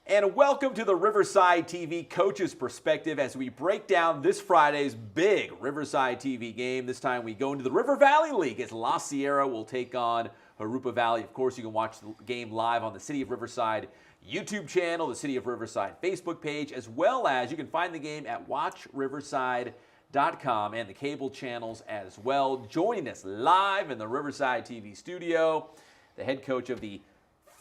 And welcome to the Riverside TV Coach's Perspective as we break down this Friday's big Riverside TV game. This time we go into the River Valley League as La Sierra will take on Jurupa Valley. Of course, you can watch the game live on the City of Riverside YouTube channel, the City of Riverside Facebook page, as well as you can find the game at watchriverside.com and the cable channels as well. Joining us live in the Riverside TV studio, the head coach of the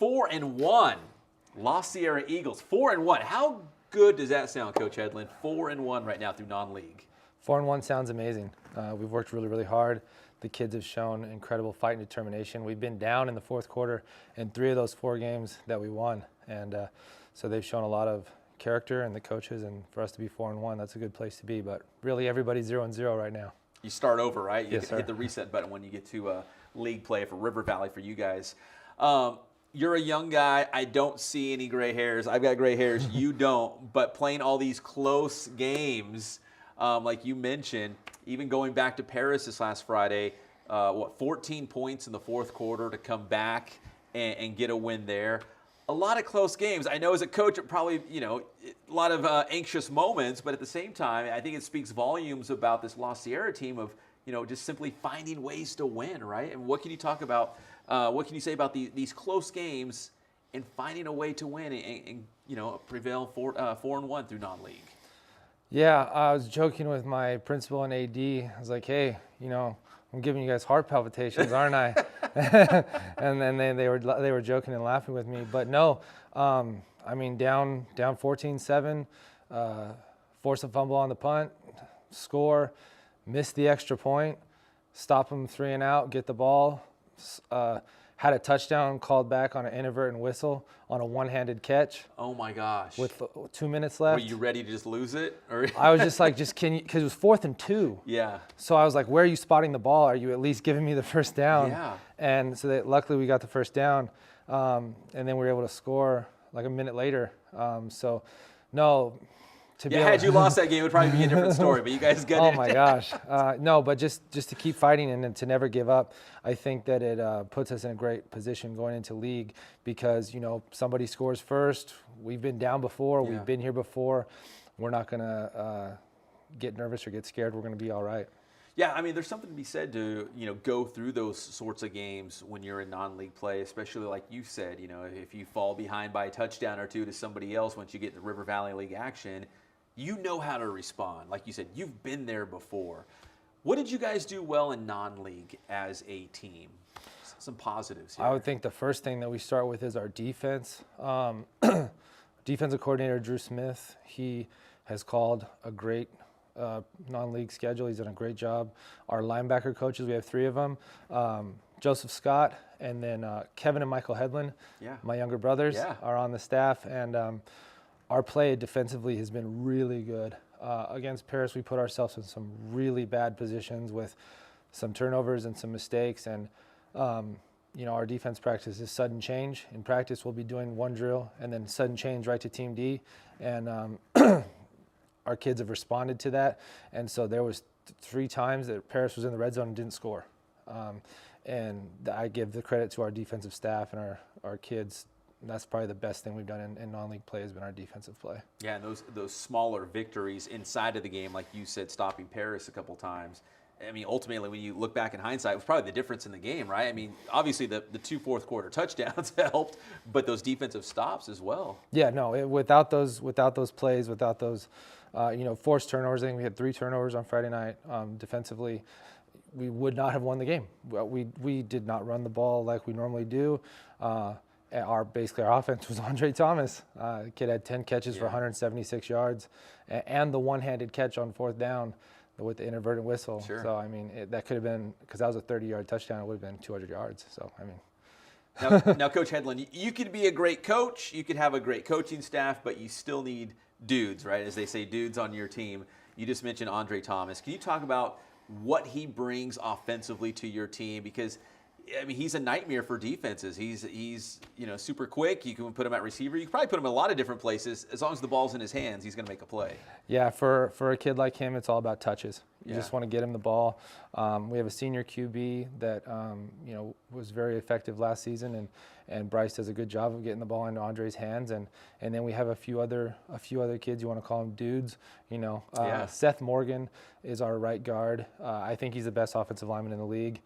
4-1 La Sierra Eagles. 4-1. How good does that sound, Coach Hedlund? 4-1 right now through non-league. 4-1 sounds amazing. We've worked really hard. The kids have shown incredible fight and determination. We've been down in the fourth quarter in 3 of those 4 games that we won. And so they've shown a lot of character, and the coaches, and for us to be 4-1, that's a good place to be. But really, everybody's 0-0 right now. You start over, right? You Yes, sir. hit the reset button when you get to league play for River Valley for you guys. You're a young guy. I don't see any gray hairs. I've got gray hairs. You don't. But playing all these close games, like you mentioned, even going back to Paris this last Friday, 14 points in the fourth quarter to come back and get a win there. A lot of close games. I know as a coach, it probably, a lot of anxious moments, but at the same time, I think it speaks volumes about this La Sierra team of, just simply finding ways to win, right? And what can you talk about? What can you say about these close games and finding a way to win and prevail 4-1 through non-league? Yeah, I was joking with my principal and AD. I was like, hey, I'm giving you guys heart palpitations, aren't I? And then they were joking and laughing with me. But no, down 14-7, force a fumble on the punt, score, miss the extra point, stop them 3 and out, get the ball. Had a touchdown called back on an inadvertent whistle on a one-handed catch. Oh my gosh! With 2 minutes left. Were you ready to just lose it? Or I was just like, can you? Because it was 4th and 2. Yeah. So I was like, where are you spotting the ball? Are you at least giving me the first down? Yeah. And so luckily we got the first down, and then we were able to score like a minute later. Had you lost that game, it would probably be a different story. But you guys got it. Oh my gosh, no! But just to keep fighting and to never give up, I think that it puts us in a great position going into league because somebody scores first. We've been down before. Yeah. We've been here before. We're not gonna get nervous or get scared. We're gonna be all right. Yeah, there's something to be said to go through those sorts of games when you're in non-league play, especially like you said. If you fall behind by a touchdown or 2 to somebody else once you get in the River Valley League action. You know how to respond. Like you said, you've been there before. What did you guys do well in non-league as a team? Some positives here. I would think the first thing that we start with is our defense. Defensive coordinator Drew Smith, he has called a great non-league schedule. He's done a great job. Our linebacker coaches, we have 3 of them. Joseph Scott and then Kevin and Michael Hedlund, my younger brothers, are on the staff. And our play defensively has been really good. Against Paris, we put ourselves in some really bad positions with some turnovers and some mistakes. And, our defense practice is sudden change. In practice, we'll be doing one drill and then sudden change right to Team D. And our kids have responded to that. And so there was 3 times that Paris was in the red zone and didn't score. And I give the credit to our defensive staff and our kids. That's probably the best thing we've done in non-league play has been our defensive play. Yeah, and those smaller victories inside of the game, like you said, stopping Paris a couple times. Ultimately, when you look back in hindsight, it was probably the difference in the game, right? Obviously the 2 fourth quarter touchdowns helped, but those defensive stops as well. Yeah, no, without those plays, without those, forced turnovers. I think we had 3 turnovers on Friday night defensively. We would not have won the game. We did not run the ball like we normally do. Our offense was Andre Thomas. The kid had 10 catches for 176 yards, and the one-handed catch on 4th down with the inadvertent whistle. Sure. So that could have been, because that was a 30-yard touchdown. It would have been 200 yards. So Now, Coach Hedlund, you could be a great coach. You could have a great coaching staff, but you still need dudes, right? As they say, dudes on your team. You just mentioned Andre Thomas. Can you talk about what he brings offensively to your team? Because I mean, he's a nightmare for defenses. He's super quick. You can put him at receiver. You can probably put him in a lot of different places. As long as the ball's in his hands, he's going to make a play. Yeah, for a kid like him, it's all about touches. You Yeah. just want to get him the ball. We have a senior QB that was very effective last season, and Bryce does a good job of getting the ball into Andre's hands. And then we have a few other kids. You want to call them dudes. Yeah. Seth Morgan is our right guard. I think he's the best offensive lineman in the league.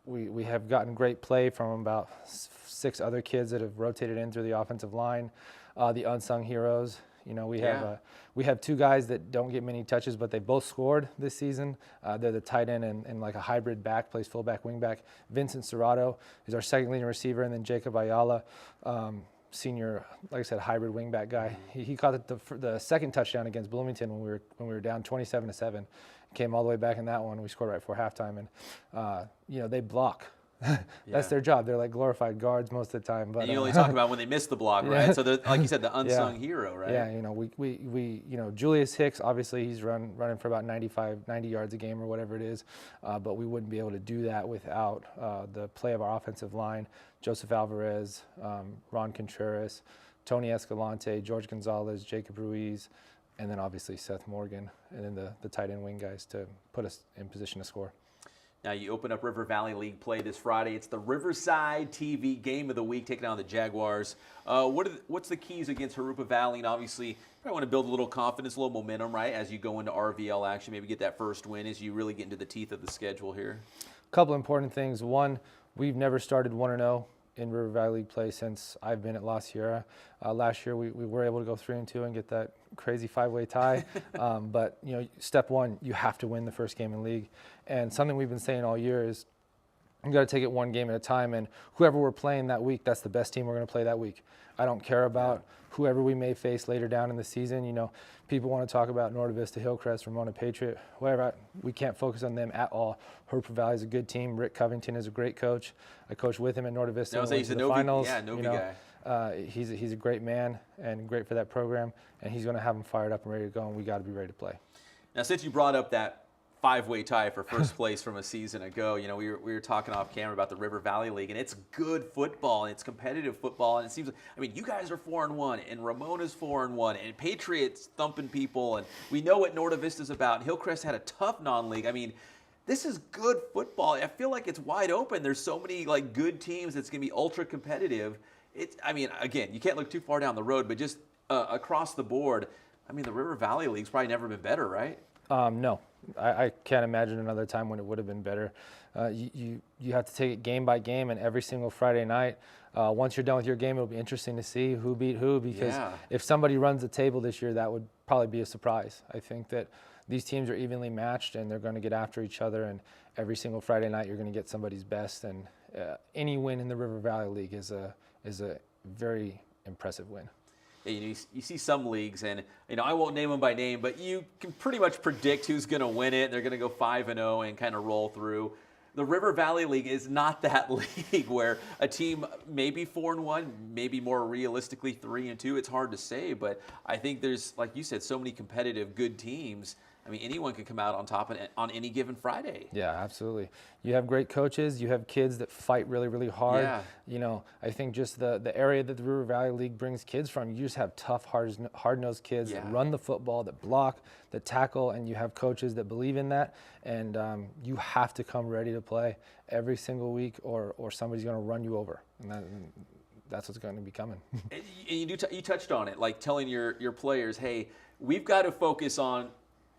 We have gotten great play from about 6 other kids that have rotated in through the offensive line. The unsung heroes. We have 2 guys that don't get many touches, but they both scored this season. They're the tight end and like a hybrid back, plays fullback, wingback. Vincent Serrato is our second leading receiver, and then Jacob Ayala, senior, like I said, hybrid wingback guy. He caught the second touchdown against Bloomington when we were down 27-7. Came all the way back in that one. We scored right before halftime, and they block. That's their job. They're like glorified guards most of the time. But And you only talk about when they miss the block, right? Yeah. So they're, like you said, the unsung hero, right? Yeah, we Julius Hicks, obviously he's running for about 90 yards a game or whatever it is, but we wouldn't be able to do that without the play of our offensive line. Joseph Alvarez, Ron Contreras, Tony Escalante, George Gonzalez, Jacob Ruiz, and then obviously Seth Morgan, and then the tight end wing guys to put us in position to score. Now you open up River Valley League play this Friday. It's the Riverside TV Game of the Week, taking on the Jaguars. What's the keys against Jurupa Valley? And obviously, you probably want to build a little confidence, a little momentum, right, as you go into RVL action, maybe get that first win as you really get into the teeth of the schedule here. A couple important things. One, we've never started 1-0 in River Valley League play since I've been at La Sierra. Last year, we were able to go 3-2 and get that crazy 5-way tie. But step one, you have to win the first game in league. And something we've been saying all year is you got to take it one game at a time. And whoever we're playing that week, that's the best team we're going to play that week. I don't care about whoever we may face later down in the season. People want to talk about Norte Vista, Hillcrest, Ramona Patriot, whatever. We can't focus on them at all. Jurupa Valley is a good team. Rick Covington is a great coach. I coached with him at Norte Vista. He's a Novi, finals. Novi guy. He's a great man and great for that program, and he's going to have them fired up and ready to go, and we got to be ready to play. Now, since you brought up that 5-way tie for first place from a season ago, we were talking off camera about the River Valley League, and it's good football, and it's competitive football, and it seems like, you guys are 4-1, and Ramona's 4-1, and Patriots thumping people, and we know what Norte Vista's about, and Hillcrest had a tough non-league. This is good football. I feel like it's wide open. There's so many good teams that's going to be ultra competitive. Again, you can't look too far down the road, but just across the board, the River Valley League's probably never been better, right? No, I can't imagine another time when it would have been better. You have to take it game by game, and every single Friday night, once you're done with your game, it'll be interesting to see who beat who, because if somebody runs the table this year, that would probably be a surprise. I think that these teams are evenly matched, and they're going to get after each other, and every single Friday night, you're going to get somebody's best, and any win in the River Valley League is a very impressive win. You see some leagues, and I won't name them by name, but you can pretty much predict who's going to win it. They're going to go 5-0 and kind of roll through. The River Valley League is not that league where a team may be 4-1, maybe more realistically 3-2. It's hard to say, but I think there's, like you said, so many competitive, good teams. Anyone can come out on top on any given Friday. Yeah, absolutely. You have great coaches. You have kids that fight really, really hard. Yeah. I think just the area that the River Valley League brings kids from, you just have tough, hard-nosed kids that run the football, that block, that tackle, and you have coaches that believe in that. And you have to come ready to play every single week, or somebody's going to run you over. And that's what's going to be coming. And you touched on it, like telling your players, hey, we've got to focus on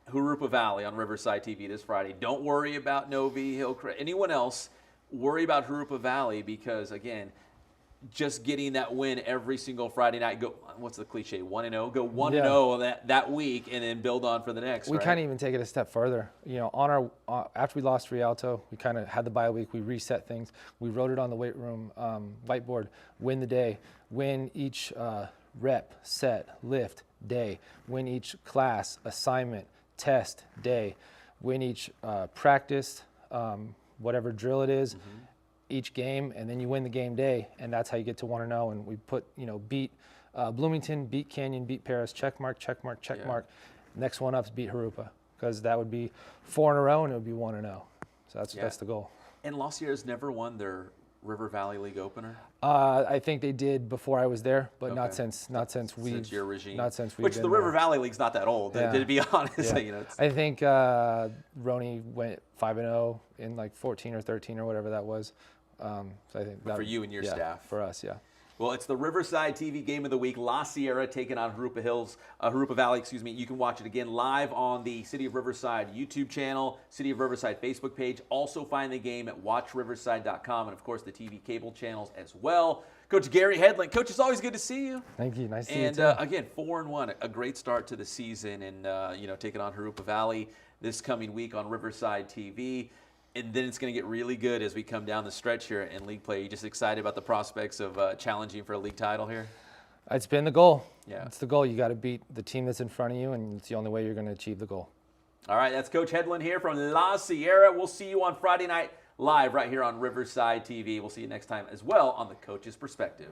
Jurupa Valley on Riverside TV this Friday. Don't worry about Novi, Hillcrest, anyone else. Worry about Jurupa Valley, because, again, just getting that win every single Friday night, go, what's the cliche, 1-0? Go 1-0 that week, and then build on for the next, We kind of even take it a step further. After we lost Rialto, we kind of had the bye week. We reset things. We wrote it on the weight room whiteboard, win the day, win each rep, set, lift, day, win each class, assignment, test, day, win each practice, whatever drill it is, each game, and then you win the game day, and that's how you get to 1-0. And we put, beat Bloomington, beat Canyon, beat Paris, check mark, check mark, check mark. Next one up is beat Jurupa, because that would be 4 in a row, and it would be 1-0. So that's the goal. And La Sierra's never won their River Valley League opener? I think they did before I was there, but not Okay. since your regime. Not since we've Which been the River there. Valley League's not that old, Yeah. to be honest. Yeah. You know, I think Roni went 5-0 in like 14 or 13 or whatever that was. So I think for you and your yeah, staff. For us, yeah. Well, it's the Riverside TV Game of the Week. La Sierra taking on Jurupa Valley, excuse me. You can watch it again live on the City of Riverside YouTube channel, City of Riverside Facebook page. Also find the game at watchriverside.com and, of course, the TV cable channels as well. Coach Gary Hedlund. Coach, it's always good to see you. Thank you. Nice to see And you too. again, 4-1, a great start to the season, and taking on Jurupa Valley this coming week on Riverside TV. And then it's going to get really good as we come down the stretch here in league play. Are you just excited about the prospects of challenging for a league title here? It's been the goal. Yeah. It's the goal. You got to beat the team that's in front of you, and it's the only way you're going to achieve the goal. All right, that's Coach Hedlund here from La Sierra. We'll see you on Friday night live right here on Riverside TV. We'll see you next time as well on The Coach's Perspective.